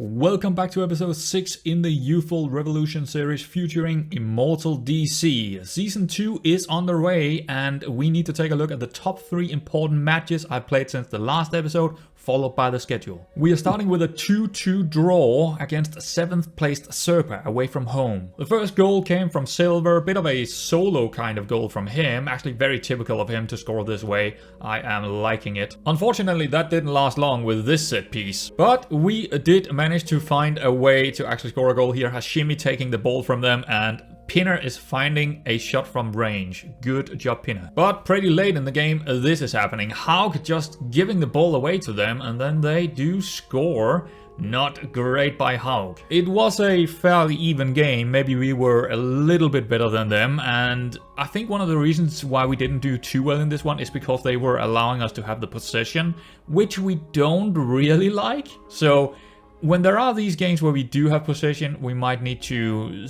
Welcome back to episode 6 in the Youthful Revolution series featuring Immortal DC. Season 2 is on the way and we need to take a look at the top 3 important matches I've played since the last episode, followed by the schedule. We are starting with a 2-2 draw against 7th placed Serpa away from home. The first goal came from Silver, a bit of a solo kind of goal from him, actually very typical of him to score this way. I am liking it. Unfortunately, that didn't last long with this set piece, but we did manage to find a way to actually score a goal here. Hashimi taking the ball from them and Pinner is finding a shot from range. Good job, Pinner. But pretty late in the game, this is happening. Haug just giving the ball away to them, and then they do score. Not great by Haug. It was a fairly even game. Maybe we were a little bit better than them, and I think one of the reasons why we didn't do too well in this one is because they were allowing us to have the possession, which we don't really like. So when there are these games where we do have possession, we might need to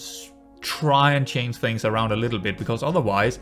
try and change things around a little bit, because otherwise,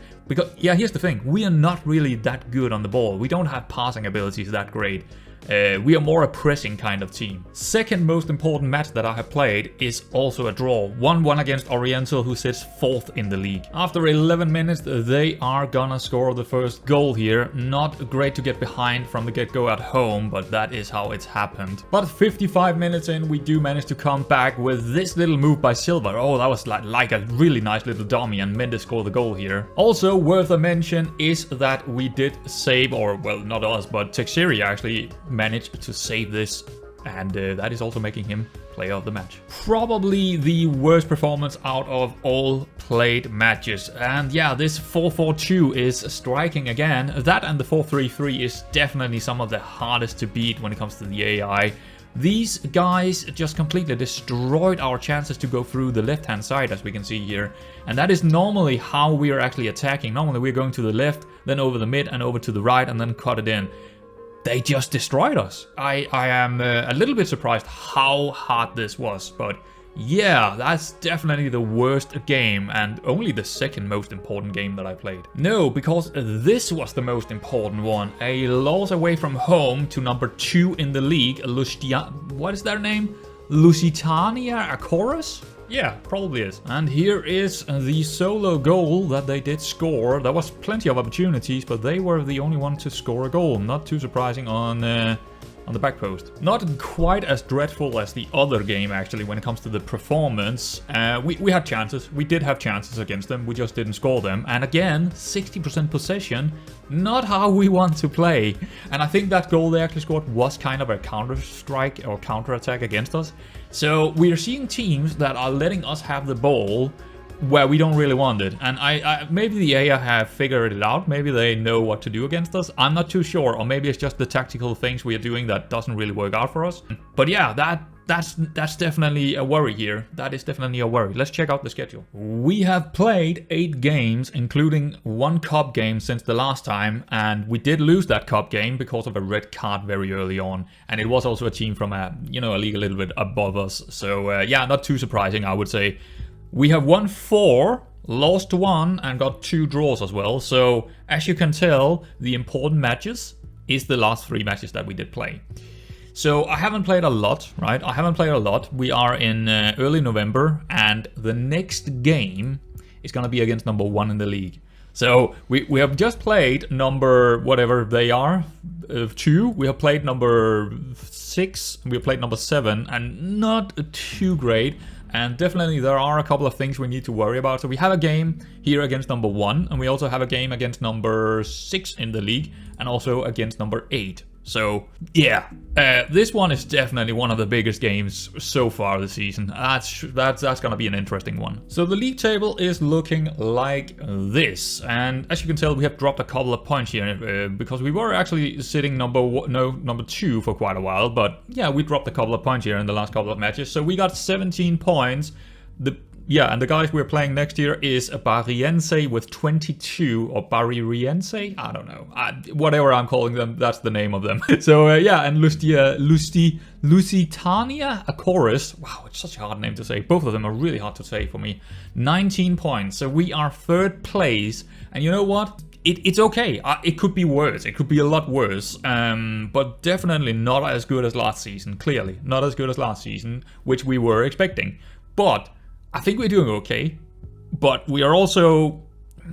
here's the thing, we are not really that good on the ball. We don't have passing abilities that great. We are more a pressing kind of team. Second most important match that I have played is also a draw. 1-1 against Oriental, who sits 4th in the league. After 11 minutes, they are gonna score the first goal here. Not great to get behind from the get-go at home, but that is how it's happened. But 55 minutes in, we do manage to come back with this little move by Silva. Oh, that was like a really nice little dummy, and Mendes scored the goal here. Also worth a mention is that we did save, or well, not us, but Texiri actually managed to save this, and that is also making him player of the match. Probably the worst performance out of all played matches, and yeah, this 4-4-2 is striking again. That and the 4-3-3 is definitely some of the hardest to beat when it comes to the AI. These guys just completely destroyed our chances to go through the left-hand side, as we can see here. And that is normally how we are actually attacking. Normally we're going to the left, then over the mid and over to the right, and then cut it in. They just destroyed us. I am a little bit surprised how hard this was, but yeah, that's definitely the worst game and only the second most important game that I played. No, because this was the most important one. A loss away from home to number 2 in the league, what is their name? Lusitânia Açores? Yeah, probably is. And here is the solo goal that they did score. There was plenty of opportunities, but they were the only one to score a goal. Not too surprising on the back post. Not quite as dreadful as the other game, actually, when it comes to the performance. We had chances. We did have chances against them. We just didn't score them. And again, 60% possession. Not how we want to play. And I think that goal they actually scored was kind of a counter-strike or counter-attack against us. So we are seeing teams that are letting us have the ball where we don't really want it. And I maybe the AI have figured it out. Maybe they know what to do against us. I'm not too sure. Or maybe it's just the tactical things we are doing that doesn't really work out for us. But yeah, that's definitely a worry here. That is definitely a worry. Let's check out the schedule. We have played 8 games, including 1 cup game since the last time, and we did lose that cup game because of a red card very early on, and it was also a team from a league a little bit above us. So yeah, not too surprising, I would say. We have won 4, lost 1, and got 2 draws as well. So as you can tell, the important matches is the last 3 matches that we did play. So I haven't played a lot, right? I haven't played a lot. We are in early November, and the next game is going to be against number 1 in the league. So we have just played number, whatever they are, 2. We have played number 6. We have played number 7, and not too great. And definitely there are a couple of things we need to worry about. So we have a game here against number 1, and we also have a game against number 6 in the league, and also against number 8. So yeah, this one is definitely one of the biggest games so far this season. That's gonna be an interesting one. So the league table is looking like this, and as you can tell, we have dropped a couple of points here because we were actually sitting number 2 for quite a while. But yeah, we dropped a couple of points here in the last couple of matches. So we got 17 points. Yeah, and the guys we're playing next year is Barriense with 22, or Barriense? I don't know. Whatever I'm calling them, that's the name of them. So yeah, and Lusitânia Açores. Wow, it's such a hard name to say. Both of them are really hard to say for me. 19 points. So we are 3rd place. And you know what? it's okay. It could be worse. It could be a lot worse. But definitely not as good as last season. Clearly, not as good as last season, which we were expecting. But I think we're doing okay. But we are also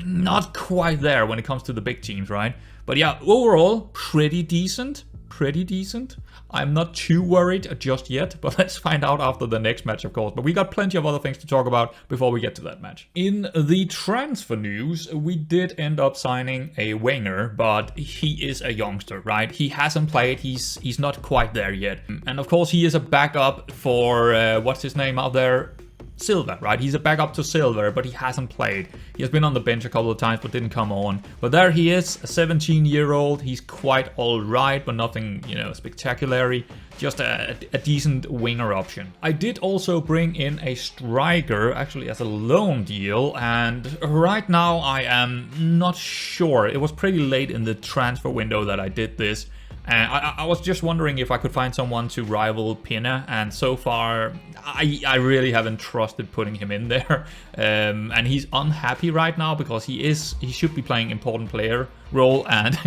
not quite there when it comes to the big teams, right? But yeah, overall, pretty decent. Pretty decent. I'm not too worried just yet, but let's find out after the next match, of course. But we got plenty of other things to talk about before we get to that match. In the transfer news, we did end up signing a winger, but he is a youngster, right? He hasn't played. He's not quite there yet. And of course, he is a backup for, what's his name out there? Silver, right? He's a backup to Silver, but he hasn't played. He has been on the bench a couple of times, but didn't come on. But there he is, a 17-year-old. He's quite all right, but nothing, spectacular. Just a decent winger option. I did also bring in a striker, actually as a loan deal, and right now I am not sure. It was pretty late in the transfer window that I did this. I was just wondering if I could find someone to rival Pina, and so far I really haven't trusted putting him in there. And he's unhappy right now because he should be playing important player role, and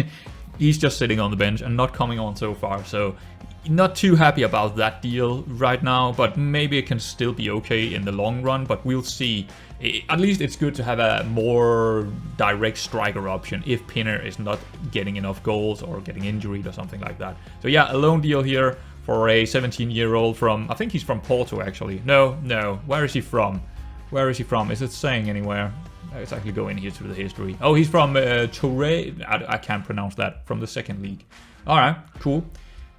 he's just sitting on the bench and not coming on so far. So not too happy about that deal right now, but maybe it can still be okay in the long run, but we'll see. At least it's good to have a more direct striker option if Pinner is not getting enough goals or getting injured or something like that. So yeah, a loan deal here for a 17-year-old from, I think he's from Porto actually. No, where is he from? Where is he from? Is it saying anywhere? Let's actually go in here to the history. Oh, he's from Torre. I can't pronounce that, from the second league. Alright, cool.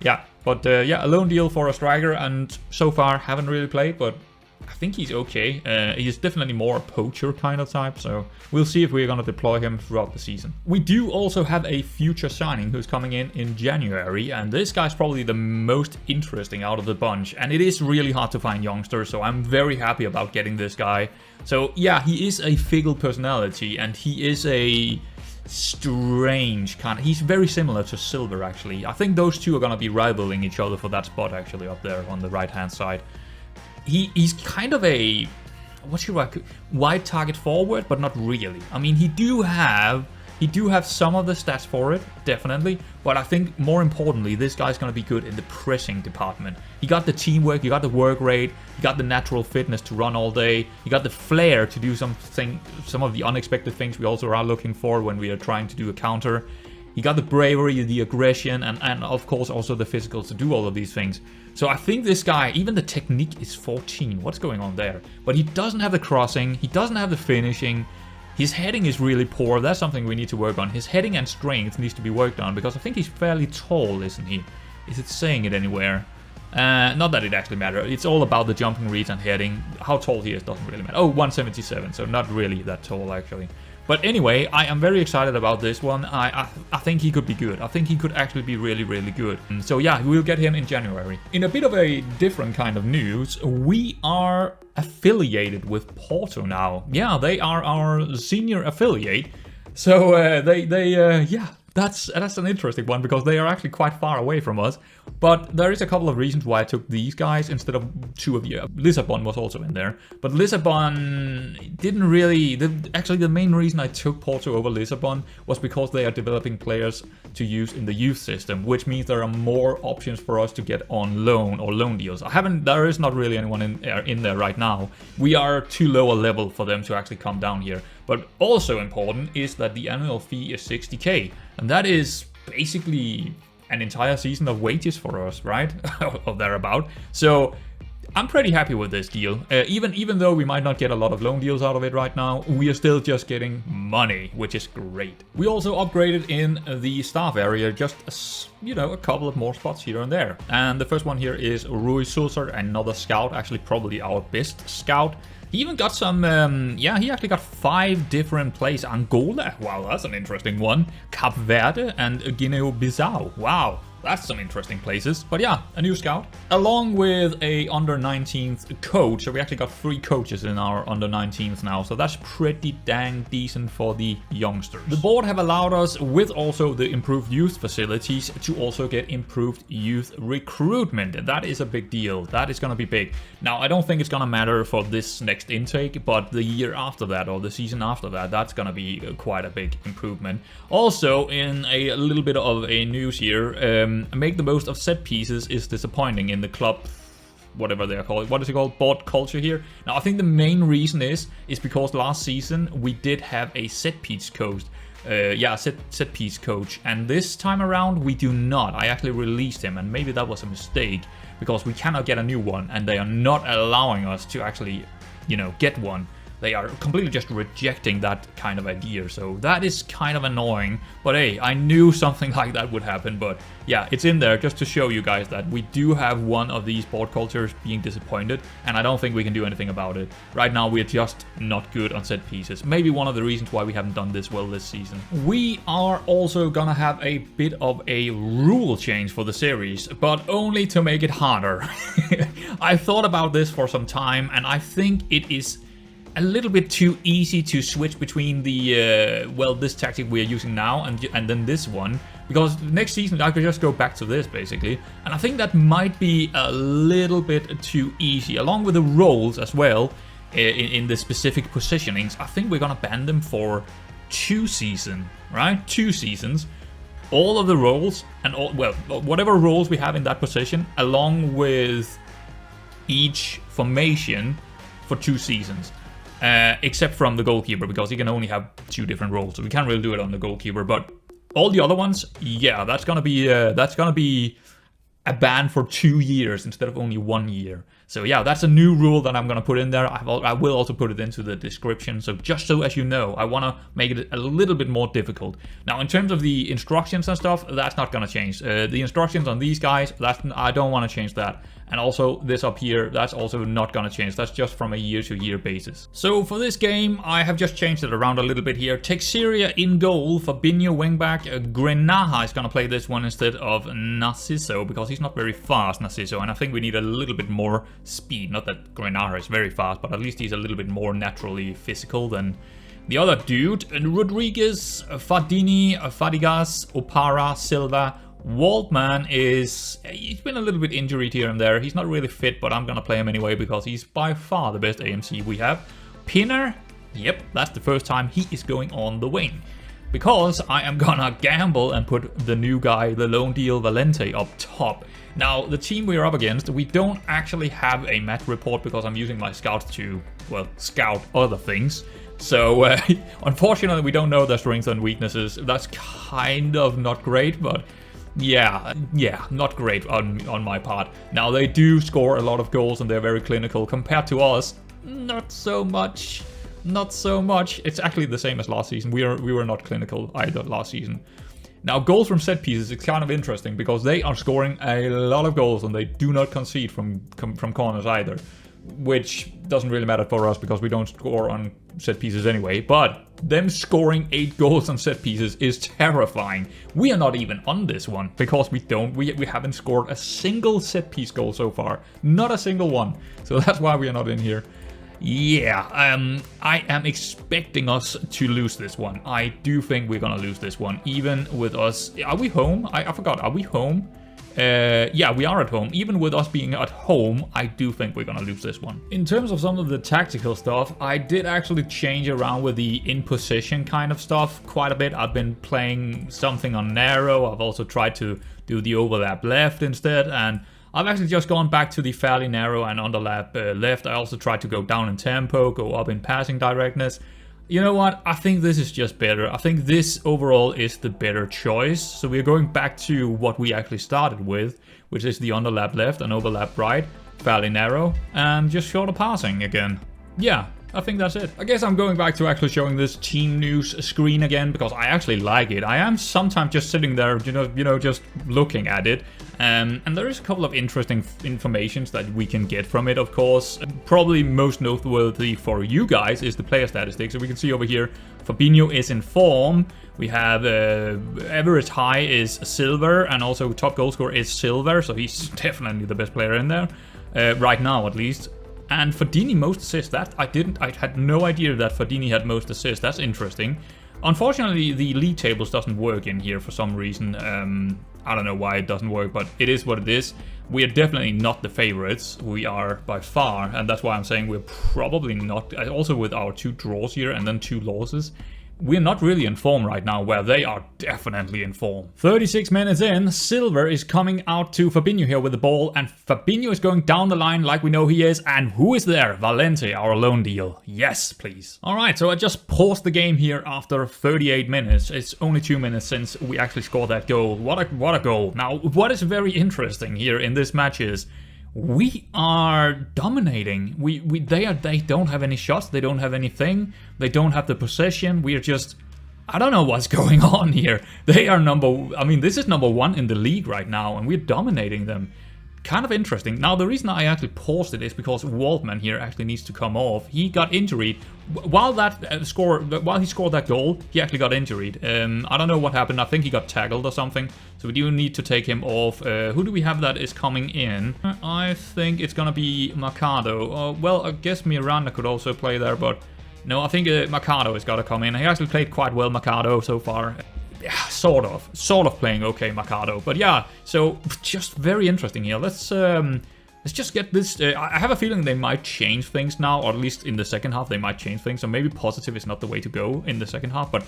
Yeah, but yeah, a loan deal for a striker, and so far haven't really played, but I think he's okay. He's definitely more a poacher kind of type, so we'll see if we're going to deploy him throughout the season. We do also have a future signing who's coming in January, and this guy's probably the most interesting out of the bunch, and it is really hard to find youngsters, so I'm very happy about getting this guy. So yeah, he is a fickle personality, and he is a strange kind of, he's very similar to Silver actually. I think those two are going to be rivaling each other for that spot actually up there on the right hand side. He's kind of a, what should I, wide target forward, but not really. I mean, he do have some of the stats for it, definitely, but I think more importantly, this guy's going to be good in the pressing department. He got the teamwork, he got the work rate, he got the natural fitness to run all day, he got the flair to do some of the unexpected things we also are looking for when we are trying to do a counter. He got the bravery, the aggression, and of course also the physicals to do all of these things. So I think this guy, even the technique is 14. What's going on there? But he doesn't have the crossing. He doesn't have the finishing. His heading is really poor. That's something we need to work on. His heading and strength needs to be worked on, because I think he's fairly tall, isn't he? Is it saying it anywhere? Not that it actually matters. It's all about the jumping reads and heading. How tall he is doesn't really matter. Oh, 177, so not really that tall actually. But anyway, I am very excited about this one. I think he could be good. I think he could actually be really, really good. So yeah, we'll get him in January. In a bit of a different kind of news, we are affiliated with Porto now. Yeah, they are our senior affiliate. So yeah, that's an interesting one, because they are actually quite far away from us. But there is a couple of reasons why I took these guys instead of two of you. Lisbon was also in there, but Lisbon didn't really. Actually, the main reason I took Porto over Lisbon was because they are developing players to use in the youth system, which means there are more options for us to get on loan or loan deals. There is not really anyone in there right now. We are too low a level for them to actually come down here. But also important is that the annual fee is 60k, and that is basically an entire season of wages for us, right? Or thereabout. So I'm pretty happy with this deal. Even though we might not get a lot of loan deals out of it right now, we are still just getting money, which is great. We also upgraded in the staff area, just a couple of more spots here and there. And the first one here is Rui Sulzer, another scout, actually probably our best scout. He even got some, he actually got 5 different plays. Angola, wow, that's an interesting one. Cape Verde and Guinea-Bissau, wow. That's some interesting places. But yeah, a new scout. Along with a under 19th coach. So we actually got 3 coaches in our under 19th now. So that's pretty dang decent for the youngsters. The board have allowed us, with also the improved youth facilities, to also get improved youth recruitment. That is a big deal. That is going to be big. Now, I don't think it's going to matter for this next intake, but the year after that or the season after that, that's going to be quite a big improvement. Also, in a little bit of a news here, make the most of set pieces is disappointing in the club, whatever they're called. What is it called? Board culture here. Now, I think the main reason is because last season we did have a set piece coach. Set piece coach, and this time around we do not. I actually released him, and maybe that was a mistake because we cannot get a new one, and they are not allowing us to actually, get one. They are completely just rejecting that kind of idea, so that is kind of annoying. But hey, I knew something like that would happen, but yeah, it's in there just to show you guys that we do have one of these board cultures being disappointed, and I don't think we can do anything about it. Right now, we're just not good on set pieces. Maybe one of the reasons why we haven't done this well this season. We are also gonna have a bit of a rule change for the series, but only to make it harder. I thought about this for some time, and I think it is a little bit too easy to switch between the, this tactic we are using now and then this one. Because next season I could just go back to this, basically. And I think that might be a little bit too easy. Along with the roles as well, in the specific positionings, I think we're gonna ban them for 2 seasons, right? 2 seasons. All of the roles, and whatever roles we have in that position, along with each formation for 2 seasons. Except from the goalkeeper, because he can only have 2 different roles, so we can't really do it on the goalkeeper. But all the other ones, yeah, that's gonna be a ban for 2 years instead of only 1 year. So yeah, that's a new rule that I'm gonna put in there. I will also put it into the description. So just so as you know, I wanna make it a little bit more difficult. Now, in terms of the instructions and stuff, that's not gonna change. The instructions on these guys, I don't want to change that. And also this up here, that's also not gonna change. That's just from a year-to-year basis. So for this game, I have just changed it around a little bit here. Texeria in goal, Fabinho wingback. Grenaha is gonna play this one instead of Narciso, because he's not very fast, Narciso, and I think we need a little bit more speed. Not that Grenaha is very fast, but at least he's a little bit more naturally physical than the other dude. And Rodriguez, Fadini, Fadigas, Opara, Silva. Waldman he's been a little bit injured here and there. He's not really fit, but I'm gonna play him anyway because he's by far the best AMC we have. Pinner, yep, that's the first time he is going on the wing. Because I am gonna gamble and put the new guy, the Lone Deal Valente, up top. Now, the team we're up against, we don't actually have a match report because I'm using my scouts to, scout other things. So, unfortunately, we don't know their strengths and weaknesses. That's kind of not great, but yeah, not great on my part. Now, they do score a lot of goals and they're very clinical. Compared to us, not so much. Not so much. It's actually the same as last season. We were not clinical either last season. Now, goals from set pieces is kind of interesting because they are scoring a lot of goals and they do not concede from corners either. Which doesn't really matter for us because we don't score on set pieces anyway. But them scoring 8 goals on set pieces is terrifying. We are not even on this one because we haven't scored a single set piece goal so far. Not a single one. So that's why we are not in here. Yeah, I am expecting us to lose this one. I do think we're gonna lose this one, even with us. Are we home? I forgot. Are we home? Yeah, we are at home. Even with us being at home, I do think we're gonna lose this one. In terms of some of the tactical stuff, I did actually change around with the in position kind of stuff quite a bit. I've been playing something on narrow. I've also tried to do the overlap left instead, and I've actually just gone back to the fairly narrow and underlap left. I also tried to go down in tempo, go up in passing directness. You know what? I think this is just better. I think this overall is the better choice. So we're going back to what we actually started with, which is the underlap left and overlap right, fairly narrow, and just shorter passing again. Yeah, I think that's it. I guess I'm going back to actually showing this team news screen again because I actually like it. I am sometimes just sitting there, you know, just looking at it. And there is a couple of interesting informations that we can get from it, of course. Probably most noteworthy for you guys is the player statistics. So we can see over here, Fabinho is in form. We have average high is silver, and also top goal scorer is silver. So he's definitely the best player in there, right now at least. And Fadini most assists. I had no idea that Fadini had most assists. That's interesting. Unfortunately, the league tables doesn't work in here for some reason. I don't know why it doesn't work, but it is what it is. We are definitely not the favorites. We are by far, and that's why I'm saying we're probably not. Also with our 2 draws here and then 2 losses, we're not really in form right now, where they are definitely in form. 36 minutes in, Silver is coming out to Fabinho here with the ball, and Fabinho is going down the line like we know he is, and who is there? Valente, our loan deal. Yes, please. Alright, so I just paused the game here after 38 minutes. It's only 2 minutes since we actually scored that goal. What a goal. Now, what is very interesting here in this match is we are dominating. They don't have any shots. They don't have anything. They don't have the possession. We are just, I don't know what's going on here. They are this is number 1 in the league right now, and we're dominating them. Kind of interesting. Now, the reason I actually paused it is because Waldman here actually needs to come off. He got injured. While he scored that goal, he actually got injured. I don't know what happened. I think he got tackled or something. So we do need to take him off. Who do we have that is coming in? I think it's gonna be Mercado. Well, I guess Miranda could also play there, but no, I think Mercado has got to come in. He actually played quite well, Mercado, so far. Yeah, sort of playing okay, Mercado. But yeah, so just very interesting here. Let's just get this. I have a feeling they might change things now, or at least in the second half they might change things. So maybe positive is not the way to go in the second half. But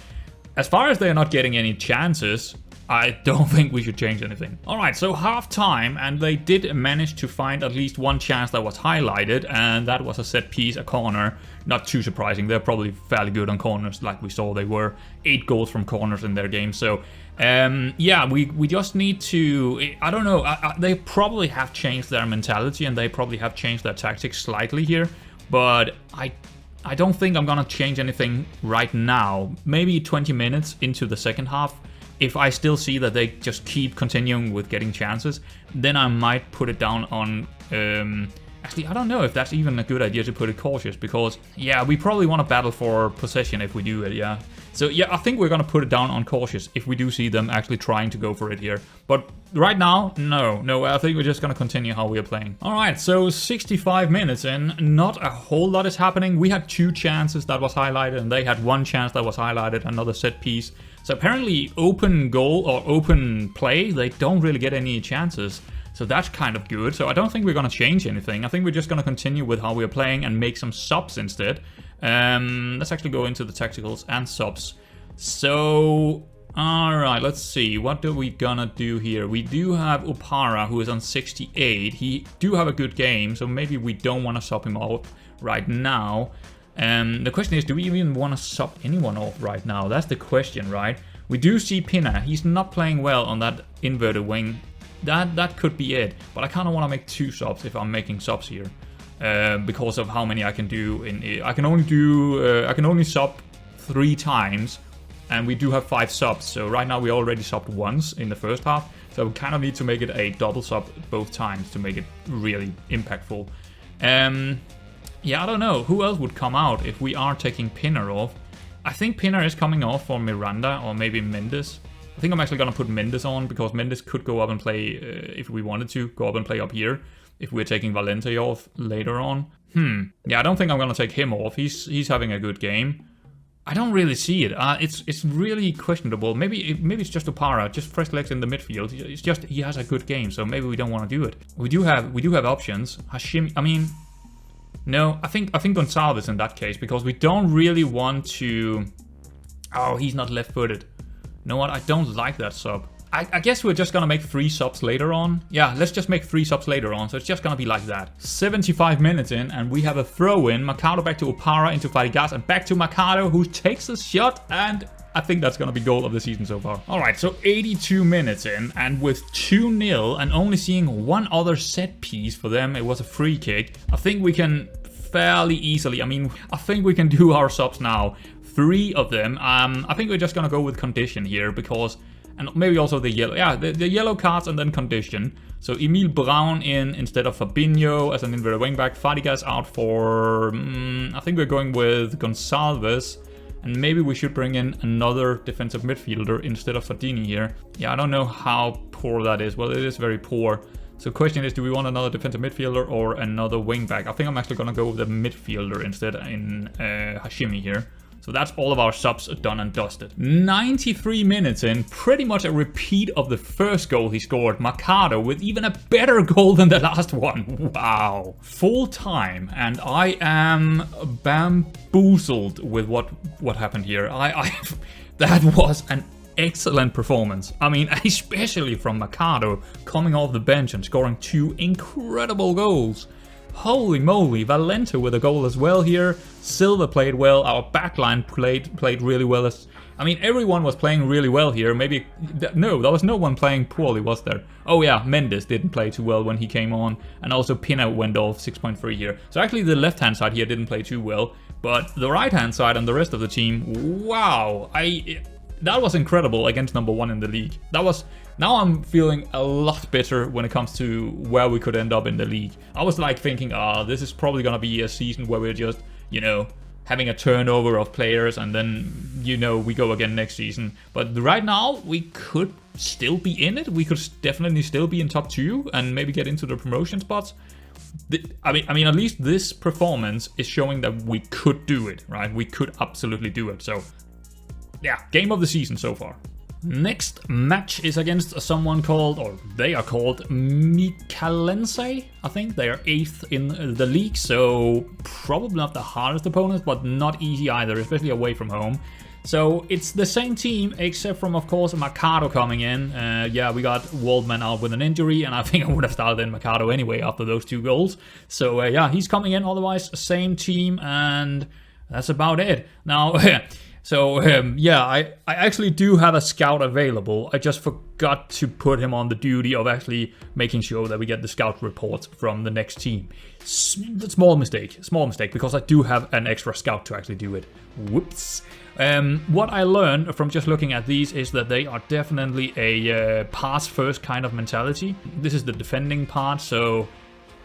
as far as they're not getting any chances, I don't think we should change anything. Alright, so half time, and they did manage to find at least one chance that was highlighted, and that was a set piece, a corner. Not too surprising, they're probably fairly good on corners, like we saw they were 8 goals from corners in their game. So yeah, we just need to, I don't know, they probably have changed their mentality, and they probably have changed their tactics slightly here, but I don't think I'm gonna change anything right now. Maybe 20 minutes into the second half. If I still see that they just keep continuing with getting chances, then I might put it down on... actually, I don't know if that's even a good idea to put it cautious, because, yeah, we probably want to battle for possession if we do it, yeah. So, yeah, I think we're going to put it down on cautious if we do see them actually trying to go for it here. But right now, no, I think we're just going to continue how we are playing. Alright, so 65 minutes in, not a whole lot is happening. We had 2 chances that was highlighted, and they had 1 chance that was highlighted, another set piece. So apparently open goal or open play, they don't really get any chances. So that's kind of good. So I don't think we're going to change anything. I think we're just going to continue with how we are playing and make some subs instead. Let's actually go into the tacticals and subs. So, alright, let's see. What are we gonna do here? We do have Opara, who is on 68. He do have a good game, so maybe we don't want to sub him out right now. The question is, do we even want to sub anyone off right now? That's the question, right? We do see Pina. He's not playing well on that inverted wing. That could be it. But I kind of want to make 2 subs if I'm making subs here, because of how many I can do. I can only sub 3 times, and we do have 5 subs. So right now we already subbed once in the first half. So we kind of need to make it a double sub both times to make it really impactful. Yeah, I don't know. Who else would come out if we are taking Pinner off? I think Pinner is coming off for Miranda or maybe Mendes. I think I'm actually going to put Mendes on, because Mendes could go up and play, if we wanted to, go up and play up here. If we're taking Valente off later on. Yeah, I don't think I'm going to take him off. He's having a good game. I don't really see it. It's really questionable. Maybe it's just Opara, just fresh legs in the midfield. It's just he has a good game, so maybe we don't want to do it. We do have options. Hashim, I mean... No, I think Gonçalves in that case, because we don't really want to... Oh, he's not left-footed. You know what? I don't like that sub. I guess we're just gonna make 3 subs later on. Yeah, let's just make 3 subs later on, so it's just gonna be like that. 75 minutes in, and we have a throw-in. Mercado back to Opara, into Farigas, and back to Mercado, who takes a shot, and... I think that's going to be goal of the season so far. Alright, so 82 minutes in, and with 2-0 and only seeing 1 other set piece for them, it was a free kick. I think we can fairly easily, I think we can do our subs now. 3 of them. I think we're just going to go with condition here, because And maybe also the yellow, yeah, the yellow cards and then condition. So Emil Brown in instead of Fabinho as an inverted wingback. Fadigas out for, I think we're going with Gonçalves. And maybe we should bring in another defensive midfielder instead of Fadini here. Yeah, I don't know how poor that is. Well, it is very poor. So the question is, do we want another defensive midfielder or another wingback? I think I'm actually going to go with the midfielder instead in Hashimi here. So that's all of our subs done and dusted. 93 minutes in, pretty much a repeat of the first goal he scored, Mercado, with even a better goal than the last one. Wow. Full time, and I am bamboozled with what happened here. That was an excellent performance. I mean, especially from Mercado, coming off the bench and scoring 2 incredible goals. Holy moly, Valente with a goal as well here. Silva played well, our backline played really well. I mean, everyone was playing really well here. Maybe, no, there was no one playing poorly, was there? Oh yeah, Mendes didn't play too well when he came on. And also Pina went off 6.3 here. So actually the left-hand side here didn't play too well. But the right-hand side and the rest of the team, wow. That was incredible against number 1 in the league. Now I'm feeling a lot better when it comes to where we could end up in the league. I was like thinking, this is probably gonna be a season where we're just, you know, having a turnover of players and then, you know, we go again next season. But right now, we could still be in it. We could definitely still be in top 2 and maybe get into the promotion spots. I mean, at least this performance is showing that we could do it, right? We could absolutely do it. So, yeah, game of the season so far. Next match is against someone called, or they are called Mikalense. I think they are 8th in the league, so probably not the hardest opponent, but not easy either, especially away from home. So it's the same team, except from, of course, Mercado coming in. Yeah, we got Waldman out with an injury, and I think I would have started in Mercado anyway after those 2 goals. So yeah, he's coming in, otherwise same team, and that's about it. Now, so yeah, I actually do have a scout available. I just forgot to put him on the duty of actually making sure that we get the scout reports from the next team. Small mistake, because I do have an extra scout to actually do it. Whoops. What I learned from just looking at these is that they are definitely a pass first kind of mentality. This is the defending part, so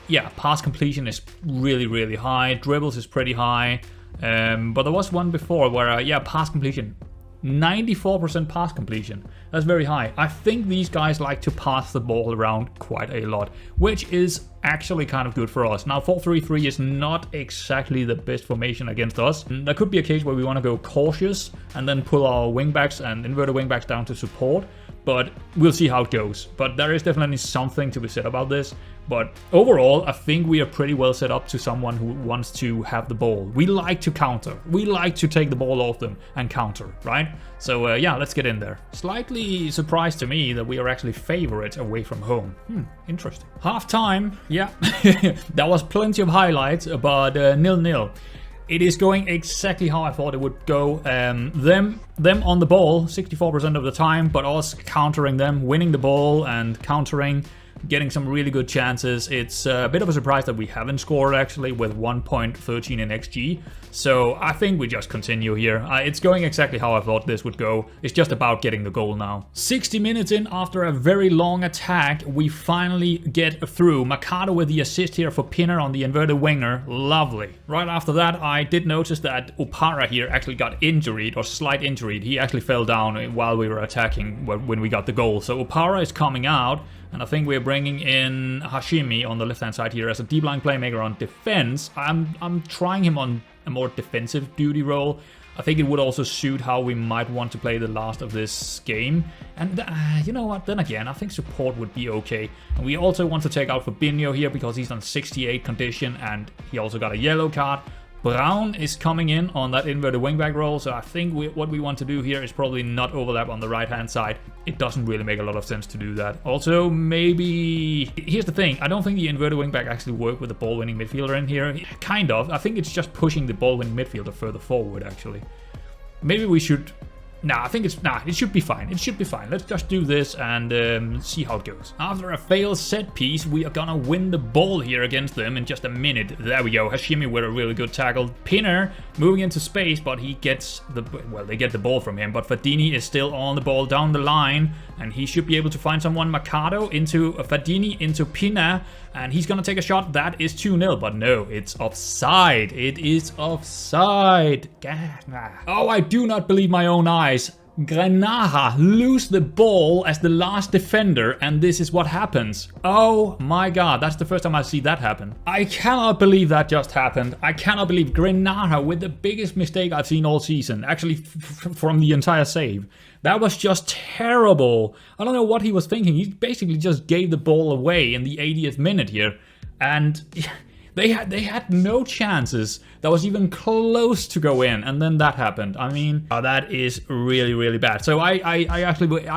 yeah, pass completion is really, really high. Dribbles is pretty high. But there was one before where, yeah, pass completion. 94% pass completion. That's very high. I think these guys like to pass the ball around quite a lot, which is actually kind of good for us. Now, 4-3-3 is not exactly the best formation against us. There could be a case where we want to go cautious and then pull our wingbacks and inverted wingbacks down to support. But we'll see how it goes. But there is definitely something to be said about this. But overall, I think we are pretty well set up to someone who wants to have the ball. We like to counter. We like to take the ball off them and counter, right? So yeah, let's get in there. Slightly surprised to me that we are actually favorites away from home. Interesting. Half time, yeah. There was plenty of highlights, but 0-0. It is going exactly how I thought it would go. Them on the ball 64% of the time, but us countering them, winning the ball and countering, getting some really good chances. It's a bit of a surprise that we haven't scored actually with 1.13 in XG. So I think we just continue here. It's going exactly how I thought this would go. It's just about getting the goal now. 60 minutes in after a very long attack, we finally get through. Mercado with the assist here for Pinner on the inverted winger. Lovely. Right after that, I did notice that Opara here actually got injured or slight injured. He actually fell down while we were attacking when we got the goal. So Opara is coming out. And I think we're bringing in Hashimi on the left-hand side here as a deep line playmaker on defense. I'm trying him on a more defensive duty role. I think it would also suit how we might want to play the last of this game. And you know what, then again, I think support would be okay. And we also want to take out Fabinho here because he's on 68 condition and he also got a yellow card. Brown is coming in on that inverted wingback role, so I think what we want to do here is probably not overlap on the right-hand side. It doesn't really make a lot of sense to do that. Also, maybe... Here's the thing, I don't think the inverted wingback actually worked with the ball-winning midfielder in here. Kind of. I think it's just pushing the ball-winning midfielder further forward, actually. Maybe we should Nah, I think it should be fine. It should be fine. Let's just do this and see how it goes. After a failed set piece, we are gonna win the ball here against them in just a minute. There we go. Hashimi with a really good tackle. Pinner moving into space, but he gets they get the ball from him. But Fadini is still on the ball down the line, and he should be able to find someone. Mercado into Fadini into Pinner, and he's gonna take a shot. That is 2-0, but no, it's offside. It is offside. Oh, I do not believe my own eyes. Granaha lose the ball as the last defender, and this is what happens. Oh my god, that's the first time I see that happen. I cannot believe that just happened. I cannot believe Granaha with the biggest mistake I've seen all season, actually from the entire save. That was just terrible. I don't know what he was thinking. He basically just gave the ball away in the 80th minute here, and They had no chances that was even close to go in, and then that happened. I mean, that is really, really bad. So I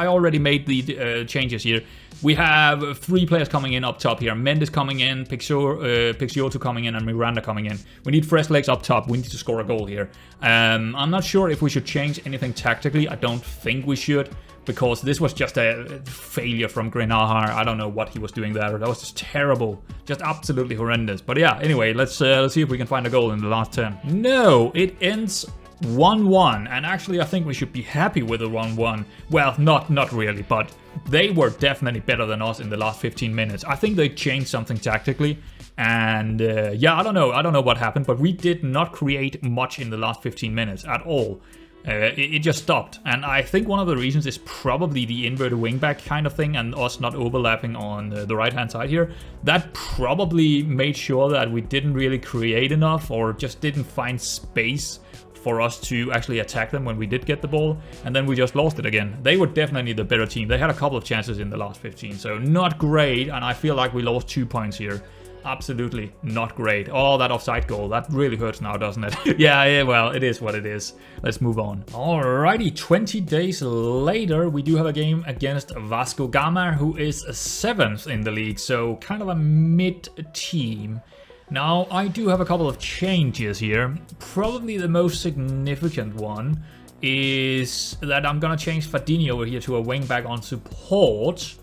already made the changes here. We have 3 players coming in up top here. Mendes coming in, Pixioto coming in, and Miranda coming in. We need fresh legs up top. We need to score a goal here. I'm not sure if we should change anything tactically. I don't think we should, because this was just a failure from Granaha. I don't know what he was doing there. That was just terrible. Just absolutely horrendous. But yeah, anyway, let's see if we can find a goal in the last 10. No, it ends 1-1. And actually, I think we should be happy with the 1-1. Well, not really, but they were definitely better than us in the last 15 minutes. I think they changed something tactically. And yeah, I don't know what happened, but we did not create much in the last 15 minutes at all. It just stopped, and I think one of the reasons is probably the inverted wingback kind of thing and us not overlapping on the right hand side here. That probably made sure that we didn't really create enough, or just didn't find space for us to actually attack them when we did get the ball, and then we just lost it again. They were definitely the better team. They had a couple of chances in the last 15, so not great, and I feel like we lost 2 points here. Absolutely not great. Oh, that offside goal. That really hurts now, doesn't it? yeah, well, it is what it is. Let's move on. Alrighty, 20 days later, we do have a game against Vasco Gama, who is 7th in the league, so kind of a mid-team. Now, I do have a couple of changes here. Probably the most significant one is that I'm gonna change Fadini over here to a wingback on support.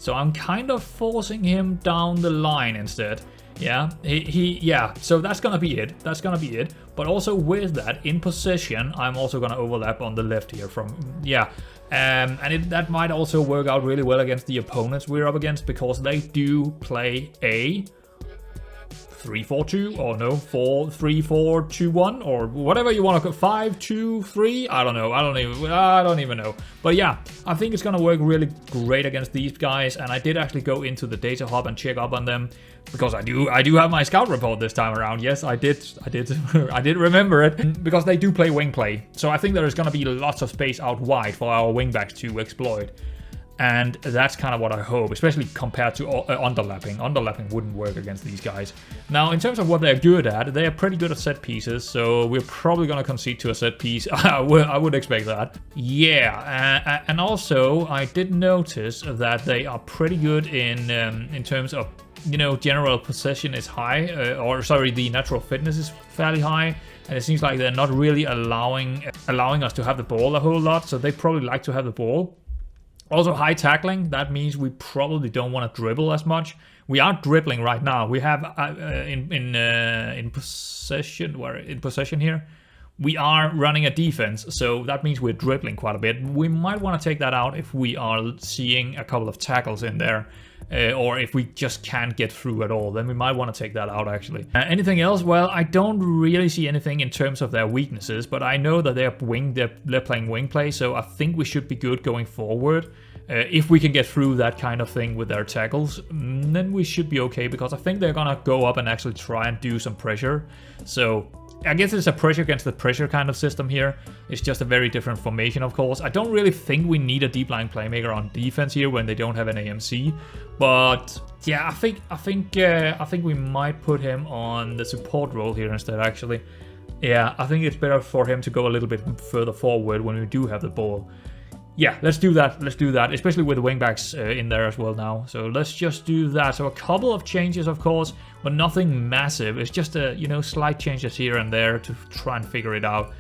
So I'm kind of forcing him down the line instead. Yeah, yeah, so that's gonna be it. That's gonna be it. But also with that, in possession, I'm also gonna overlap on the left here from, yeah. And that might also work out really well against the opponents we're up against, because they do play a 3-4-2, or no, 4-3-4-2-1, or whatever you want to call 5-2-3. I don't know. I don't even know. But yeah, I think it's gonna work really great against these guys. And I did actually go into the data hub and check up on them, because I do have my scout report this time around. Yes, I did I did remember it, because they do play wing play. So I think there is gonna be lots of space out wide for our wingbacks to exploit. And that's kind of what I hope, especially compared to underlapping. Underlapping wouldn't work against these guys. Now, in terms of what they're good at, they are pretty good at set pieces, so we're probably going to concede to a set piece. I would expect that. Yeah, and also, I did notice that they are pretty good in terms of, you know, general possession is high, the natural fitness is fairly high. And it seems like they're not really allowing us to have the ball a whole lot, so they probably like to have the ball. Also, high tackling, that means we probably don't want to dribble as much. We are dribbling right now. We have in possession here, we are running a defense, so that means we're dribbling quite a bit. We might want to take that out if we are seeing a couple of tackles in there, or if we just can't get through at all, then we might want to take that out actually. Anything else? Well, I don't really see anything in terms of their weaknesses, but I know that they're playing wing play, so I think we should be good going forward. If we can get through that kind of thing with their tackles, then we should be okay, because I think they're gonna go up and actually try and do some pressure. So I guess it's a pressure against the pressure kind of system here. It's just a very different formation, of course. I don't really think we need a deep line playmaker on defense here when they don't have an AMC. But yeah, I think we might put him on the support role here instead, actually. Yeah, I think it's better for him to go a little bit further forward when we do have the ball. Yeah, let's do that. Let's do that, especially with the wingbacks in there as well now. So let's just do that. So a couple of changes, of course, but nothing massive. It's just a, you know, slight changes here and there to try and figure it out.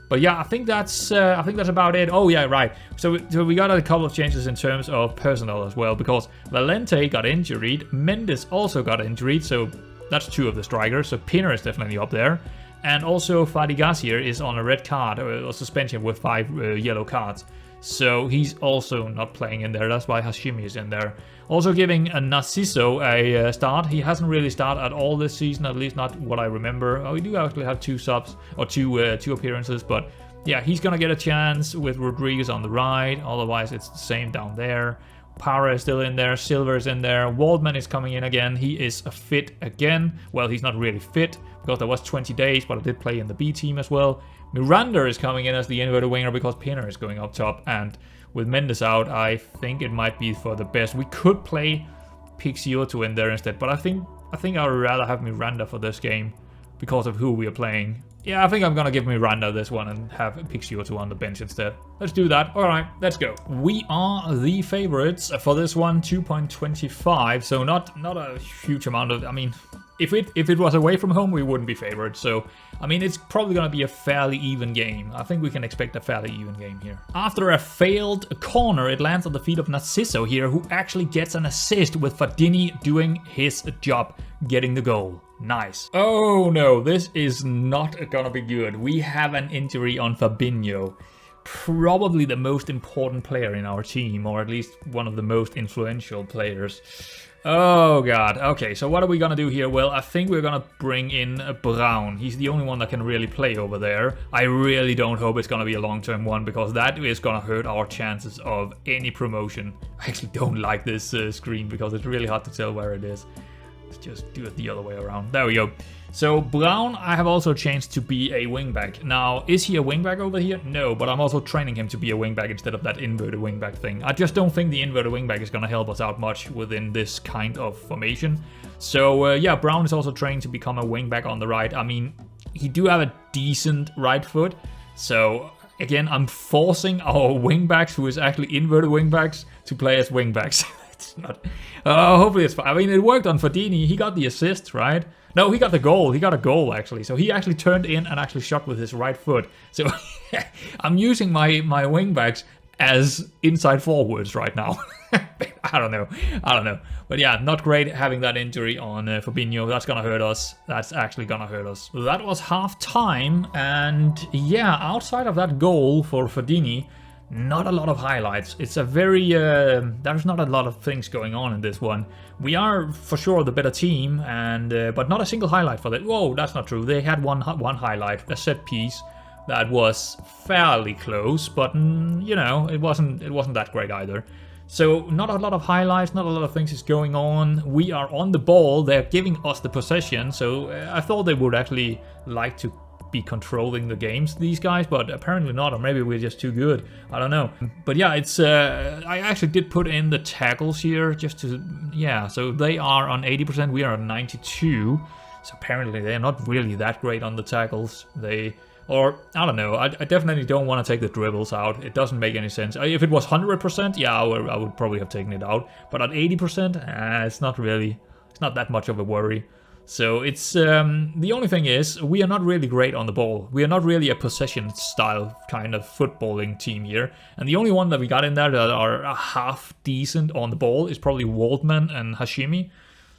But yeah, I think that's about it. Oh yeah, right. So we got a couple of changes in terms of personnel as well, because Valente got injured, Mendes also got injured, so that's 2 of the strikers. So Pinner is definitely up there, and also Fadigas here is on a red card or suspension with 5 yellow cards. So he's also not playing in there. That's why Hashimi is in there. Also giving a Narciso a start. He hasn't really started at all this season, at least not what I remember. Oh, we do actually have 2 subs, or 2 appearances, but yeah, he's gonna get a chance with Rodriguez on the right. Otherwise, it's the same down there. Para is still in there, Silver is in there, Waldman is coming in again, he is fit again. Well, he's not really fit, because there was 20 days, but I did play in the B team as well. Miranda is coming in as the inverted winger because Pinner is going up top, and with Mendes out, I think it might be for the best. We could play Pixioto in there instead, but I think I'd rather have Miranda for this game because of who we are playing. Yeah, I think I'm gonna give Miranda this one and have Pixioto on the bench instead. Let's do that. Alright, let's go. We are the favorites for this one, 2.25, so not a huge amount of... I mean, if it was away from home, we wouldn't be favorites, so... I mean, it's probably gonna be a fairly even game. I think we can expect a fairly even game here. After a failed corner, it lands on the feet of Narciso here, who actually gets an assist with Fadini doing his job, getting the goal. Nice. Oh no, this is not gonna be good. We have an injury on Fabinho. Probably the most important player in our team, or at least one of the most influential players. Oh god. Okay, so what are we gonna do here? Well, I think we're gonna bring in Brown. He's the only one that can really play over there. I really don't hope it's gonna be a long-term one, because that is gonna hurt our chances of any promotion. I actually don't like this screen because it's really hard to tell where it is. Let's just do it the other way around. There we go. So Brown, I have also changed to be a wingback. Now, is he a wingback over here? No, but I'm also training him to be a wingback instead of that inverted wingback thing. I just don't think the inverted wingback is going to help us out much within this kind of formation. So yeah, Brown is also trained to become a wingback on the right. I mean, he do have a decent right foot. So again, I'm forcing our wingbacks, who is actually inverted wingbacks, to play as wingbacks. It's not... hopefully it's fine. I mean, it worked on Fadini. He got the assist, right? No, he got the goal. He got a goal, actually. So he actually turned in and actually shot with his right foot. So I'm using my wingbacks as inside forwards right now. I don't know. But yeah, not great having that injury on Fabinho. That's going to hurt us. That's actually going to hurt us. That was half time. And yeah, outside of that goal for Fadini, not a lot of highlights. It's a very... there's not a lot of things going on in this one. We are for sure the better team, and but not a single highlight for that. Whoa, that's not true. They had one highlight, a set piece that was fairly close, but you know, it wasn't that great either. So not a lot of highlights, not a lot of things is going on. We are on the ball. They're giving us the possession, so I thought they would actually like to be controlling the games, these guys, but apparently not, or maybe we're just too good. I don't know. But yeah, it's I actually did put in the tackles here just to, yeah, so they are on 80%, we are on 92. So apparently they're not really that great on the tackles. Or I don't know, I definitely don't want to take the dribbles out. It doesn't make any sense. If it was 100%, yeah, I would probably have taken it out. But at 80%, it's not that much of a worry. So it's, the only thing is, we are not really great on the ball. We are not really a possession style kind of footballing team here. And the only one that we got in there that are half decent on the ball is probably Waldman and Hashimi.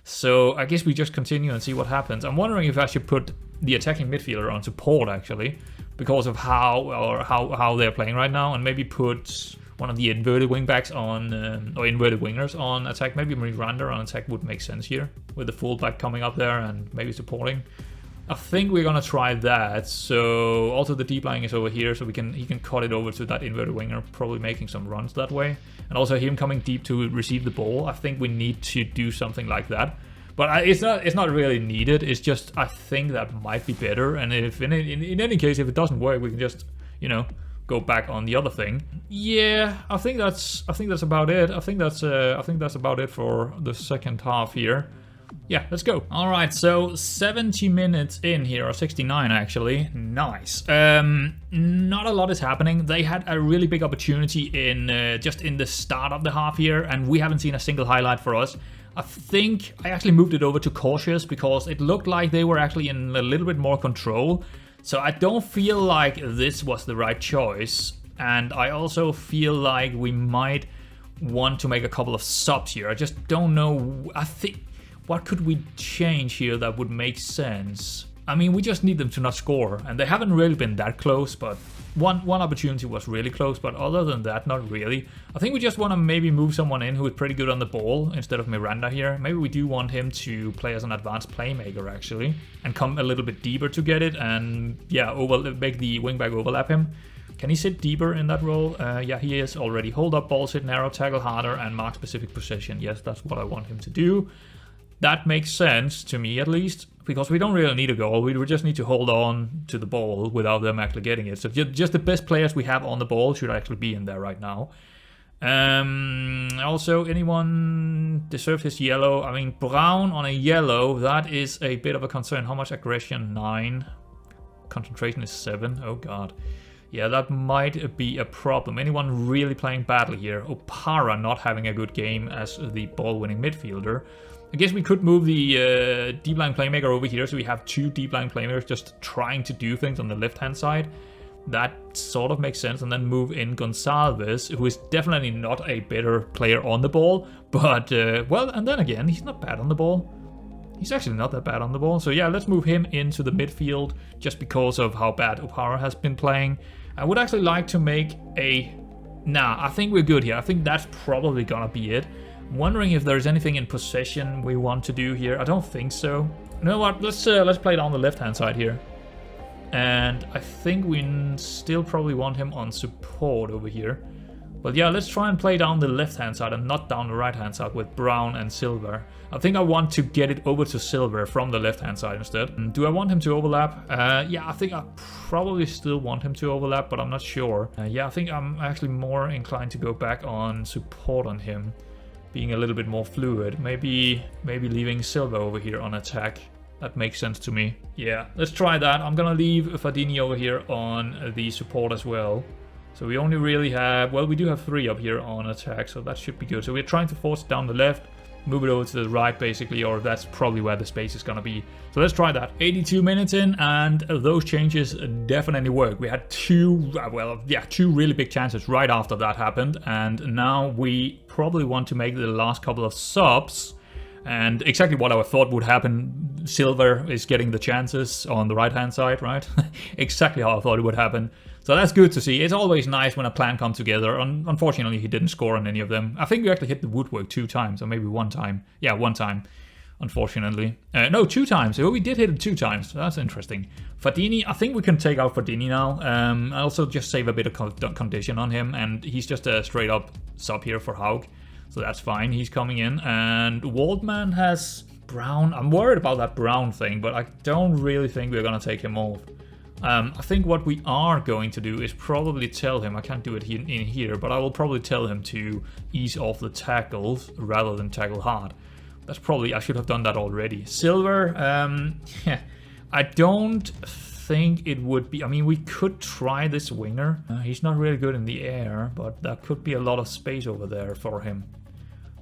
So I guess we just continue and see what happens. I'm wondering if I should put the attacking midfielder on support actually, because of how they're playing right now, and maybe put one of the inverted wingbacks on, or inverted wingers on attack. Maybe Miranda on attack would make sense here, with the fullback coming up there and maybe supporting. I think we're gonna try that. So also the deep lying is over here, so he can cut it over to that inverted winger, probably making some runs that way. And also him coming deep to receive the ball. I think we need to do something like that. But it's not really needed. It's just I think that might be better. And if in any case, if it doesn't work, we can just, you know, go back on the other thing. Yeah, I think that's about it. I think that's about it for the second half here. Yeah, let's go. All right, so 70 minutes in here, or 69 actually. Nice. Not a lot is happening. They had a really big opportunity in just in the start of the half here, and we haven't seen a single highlight for us. I think I actually moved it over to cautious because it looked like they were actually in a little bit more control. So I don't feel like this was the right choice. And I also feel like we might want to make a couple of subs here. I just don't know. I think, what could we change here that would make sense? I mean, we just need them to not score, and they haven't really been that close, but one opportunity was really cllose, but other than that, not really. I think we just want to maybe move someone in who is pretty good on the ball instead of Miranda here. Maybe we do want him to play as an advanced playmaker, actually, and come a little bit deeper to get it, and yeah, make the wingback overlap him. Can he sit deeper in that role? Yeah, he is already. Hold up, ball sit, narrow, tackle harder, and mark specific possession. Yes, that's what I want him to do. That makes sense to me, at least, because we don't really need a goal. We just need to hold on to the ball without them actually getting it. So just the best players we have on the ball should actually be in there right now. Also, anyone deserve his yellow? I mean, brown on a yellow, that is a bit of a concern. How much aggression? 9. Concentration is 7. Oh, God. Yeah, that might be a problem. Anyone really playing badly here? Opara not having a good game as the ball-winning midfielder. I guess we could move the deep line playmaker over here, so we have 2 deep line playmakers just trying to do things on the left-hand side. That sort of makes sense, and then move in Gonçalves, who is definitely not a better player on the ball, but, well, and then again, he's not bad on the ball. He's actually not that bad on the ball, so yeah, let's move him into the midfield, just because of how bad Opara has been playing. I would actually like to make a... Nah, I think we're good here. I think that's probably gonna be it. I'm wondering if there's anything in possession we want to do here. I don't think so. You know what? Let's play it on the left-hand side here. And I think we still probably want him on support over here. But yeah, let's try and play down the left-hand side and not down the right-hand side with brown and silver. I think I want to get it over to silver from the left-hand side instead. Do I want him to overlap? Yeah, I think I probably still want him to overlap, but I'm not sure. Yeah, I think I'm actually more inclined to go back on support on him, being a little bit more fluid. Maybe leaving silver over here on attack. That makes sense to me. Yeah, let's try that. I'm gonna leave Fadini over here on the support as well. So we only really have, well, we do have 3 up here on attack, so that should be good. So we're trying to force it down the left, move it over to the right basically, or that's probably where the space is gonna be. So let's try that. 82 minutes in, and those changes definitely work. We had 2 really big chances right after that happened, and now we probably want to make the last couple of subs. And exactly what I thought would happen. Silver is getting the chances on the right-hand side, right? Exactly how I thought it would happen. So that's good to see. It's always nice when a plan comes together. Unfortunately, he didn't score on any of them. I think we actually hit the woodwork 2 times, or maybe 1 time. Yeah, 1 time, unfortunately. No, 2 times. Oh, we did hit it 2 times. That's interesting. Fadini, I think we can take out Fadini now. I also just save a bit of condition on him, and he's just a straight-up sub here for Haug. So that's fine. He's coming in. And Waldman has brown. I'm worried about that brown thing, but I don't really think we're going to take him off. I think what we are going to do is probably tell him, I can't do it in here, but I will probably tell him to ease off the tackles rather than tackle hard. That's probably, I should have done that already. Silver, I don't think it would be, I mean, we could try this winger. He's not really good in the air, but there could be a lot of space over there for him.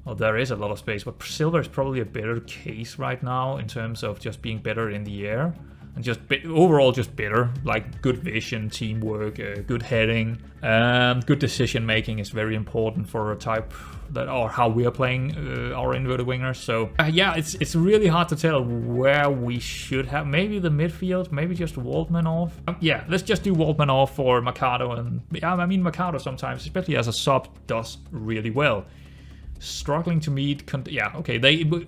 Well, there is a lot of space, but Silver is probably a better case right now in terms of just being better in the air. And just overall just better, like good vision, teamwork, good heading, good decision making is very important for a type that, or how we are playing our inverted wingers. So yeah, it's really hard to tell where we should have. Maybe the midfield, maybe just Waldman off. Yeah, let's just do Waldman off for Mercado, and I mean Mercado sometimes, especially as a sub, does really well. Struggling to meet, yeah, okay,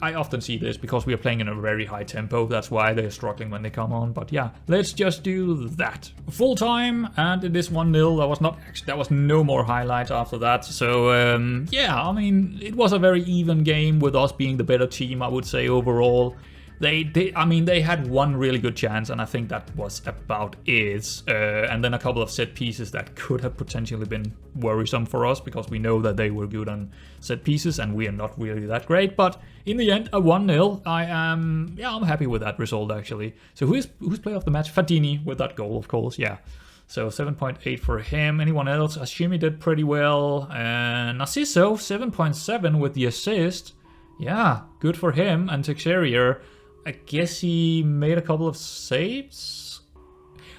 I often see this because we are playing in a very high tempo. That's why they're struggling when they come on. But yeah, let's just do that. Full time, and it is 1-0. There was no more highlights after that. So yeah, I mean, it was a very even game with us being the better team, I would say, overall. I mean, they had 1 really good chance, and I think that was about it. And then a couple of set pieces that could have potentially been worrisome for us, because we know that they were good on set pieces, and we are not really that great. But in the end, a 1-0. I'm happy with that result, actually. So who's player of the match? Fadini with that goal, of course. Yeah. So 7.8 for him. Anyone else? Hashimi did pretty well. And Narciso 7.7 with the assist. Yeah, good for him. And Texerier, I guess he made a couple of saves.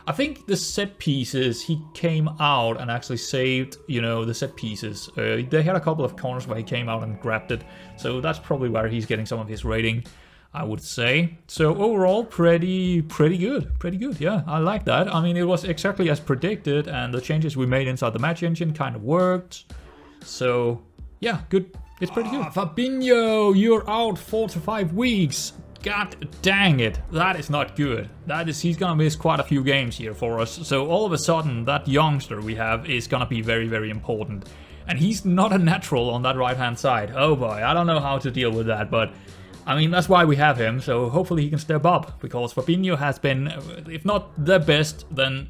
I think the set pieces, he came out and actually saved, you know, the set pieces. They had a couple of corners where he came out and grabbed it. So that's probably where he's getting some of his rating, I would say. So overall, pretty good. Pretty good, yeah. I like that. I mean, it was exactly as predicted, and the changes we made inside the match engine kind of worked. So, yeah, good. It's pretty good. Fabinho, you're out 4 to 5 weeks. God dang it. That is not good. He's gonna miss quite a few games here for us. So all of a sudden, that youngster we have is gonna be very, very important. And he's not a natural on that right-hand side. Oh boy, I don't know how to deal with that, but I mean, that's why we have him. So hopefully he can step up, because Fabinho has been, if not the best, then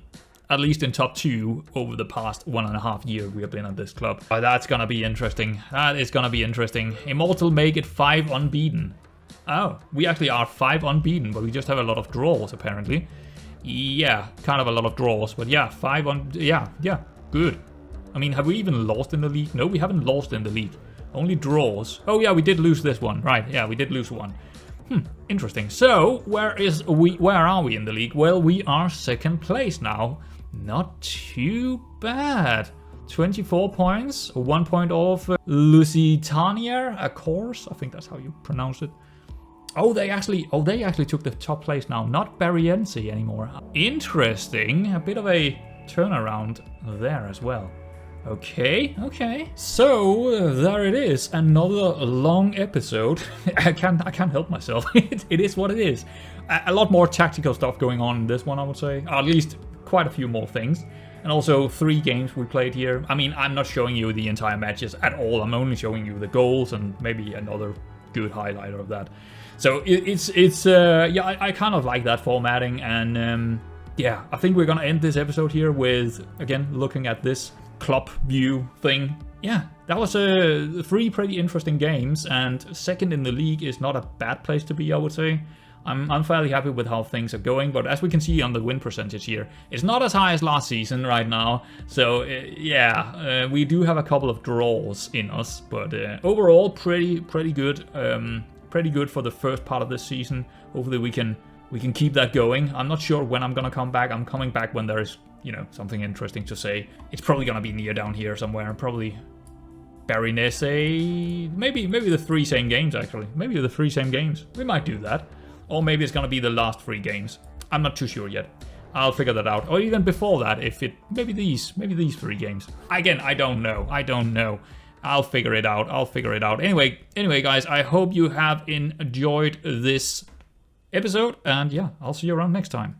at least in top 2 over the past 1.5 years we have been at this club. That's gonna be interesting. That is gonna be interesting. Immortal make it 5 unbeaten. Oh, we actually are 5 unbeaten, but we just have a lot of draws apparently. Yeah, kind of a lot of draws, but yeah, 5 on. Yeah, good. I mean, have we even lost in the league? No, we haven't lost in the league. Only draws. Oh yeah, we did lose this one. Right, yeah, we did lose one. Interesting. So, where are we in the league? Well, we are 2nd place now. Not too bad. 24 points, 1 point off Lusitânia Açores. I think that's how you pronounce it. Oh, they actually took the top place now. Not Barriense anymore. Interesting. A bit of a turnaround there as well. Okay. So there it is. Another long episode. I can't help myself. It is what it is. A lot more tactical stuff going on in this one, I would say. At least quite a few more things. And also 3 games we played here. I mean, I'm not showing you the entire matches at all. I'm only showing you the goals and maybe another good highlighter of that. So yeah, I kind of like that formatting. And yeah, I think we're gonna end this episode here with, again, looking at this club view thing. Yeah, that was 3 pretty interesting games, and 2nd in the league is not a bad place to be, I would say. I'm fairly happy with how things are going, but as we can see on the win percentage here, it's not as high as last season right now. So yeah, we do have a couple of draws in us, but overall pretty good. Pretty good for the first part of this season. Hopefully we can keep that going. I'm not sure when I'm gonna come back. I'm coming back when there is, you know, something interesting to say. It's probably gonna be near down here somewhere. Probably Barriense. Maybe the 3 same games actually. Maybe the 3 same games. We might do that. Or maybe it's gonna be the last 3 games. I'm not too sure yet. I'll figure that out. Or even before that, if it maybe these 3 games. Again, I don't know. I'll figure it out. Anyway, guys, I hope you have enjoyed this episode, and yeah, I'll see you around next time.